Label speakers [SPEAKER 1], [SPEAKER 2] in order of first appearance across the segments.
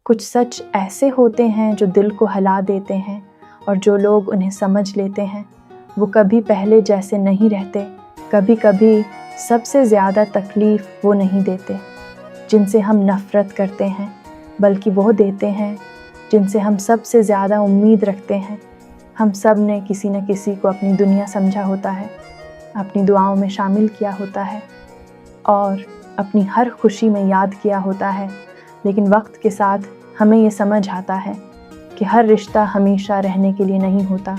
[SPEAKER 1] کچھ سچ ایسے ہوتے ہیں جو دل کو ہلا دیتے ہیں، اور جو لوگ انہیں سمجھ لیتے ہیں وہ کبھی پہلے جیسے نہیں رہتے۔ کبھی کبھی سب سے زیادہ تکلیف وہ نہیں دیتے جن سے ہم نفرت کرتے ہیں، بلکہ وہ دیتے ہیں جن سے ہم سب سے زیادہ امید رکھتے ہیں۔ ہم سب نے کسی نہ کسی کو اپنی دنیا سمجھا ہوتا ہے، اپنی دعاؤں میں شامل کیا ہوتا ہے اور اپنی ہر خوشی میں یاد کیا ہوتا ہے، لیکن وقت کے ساتھ ہمیں یہ سمجھ آتا ہے کہ ہر رشتہ ہمیشہ رہنے کے لیے نہیں ہوتا۔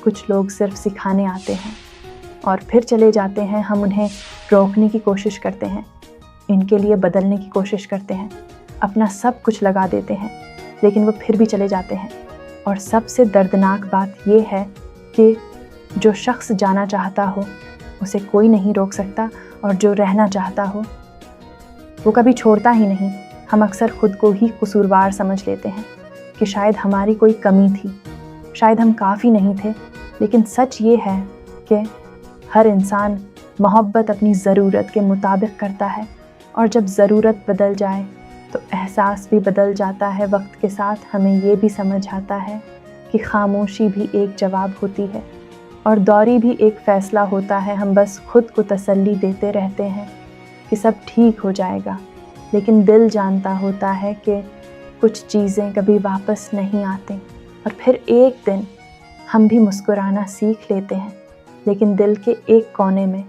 [SPEAKER 1] کچھ لوگ صرف سکھانے آتے ہیں اور پھر چلے جاتے ہیں۔ ہم انہیں روکنے کی کوشش کرتے ہیں، ان کے لیے بدلنے کی کوشش کرتے ہیں، اپنا سب کچھ لگا دیتے ہیں، لیکن وہ پھر بھی چلے جاتے ہیں۔ اور سب سے دردناک بات یہ ہے کہ جو شخص جانا چاہتا ہو اسے کوئی نہیں روک سکتا، اور جو رہنا چاہتا ہو وہ کبھی چھوڑتا ہی نہیں۔ ہم اکثر خود کو ہی قصوروار سمجھ لیتے ہیں کہ شاید ہماری کوئی کمی تھی، شاید ہم کافی نہیں تھے، لیکن سچ یہ ہے کہ ہر انسان محبت اپنی ضرورت کے مطابق کرتا ہے، اور جب ضرورت بدل جائے تو احساس بھی بدل جاتا ہے۔ وقت کے ساتھ ہمیں یہ بھی سمجھ آتا ہے کہ خاموشی بھی ایک جواب ہوتی ہے، اور دوری بھی ایک فیصلہ ہوتا ہے۔ ہم بس خود کو تسلی دیتے رہتے ہیں کہ سب ٹھیک ہو جائے گا، لیکن دل جانتا ہوتا ہے کہ کچھ چیزیں کبھی واپس نہیں آتی، اور پھر ایک دن ہم بھی مسکرانا سیکھ لیتے ہیں، لیکن دل کے ایک کونے میں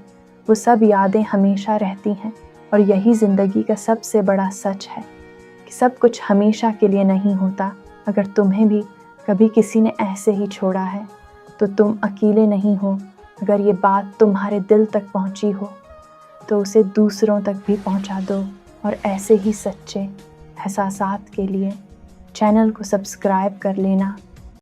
[SPEAKER 1] وہ سب یادیں ہمیشہ رہتی ہیں۔ اور یہی زندگی کا سب سے بڑا سچ ہے کہ سب کچھ ہمیشہ کے لیے نہیں ہوتا۔ اگر تمہیں بھی کبھی کسی نے ایسے ہی چھوڑا ہے تو تم اکیلے نہیں ہو۔ اگر یہ بات تمہارے دل تک پہنچی ہو تو اسے دوسروں تک بھی پہنچا دو، اور ایسے ہی سچے احساسات کے لیے چینل کو سبسکرائب کر لینا۔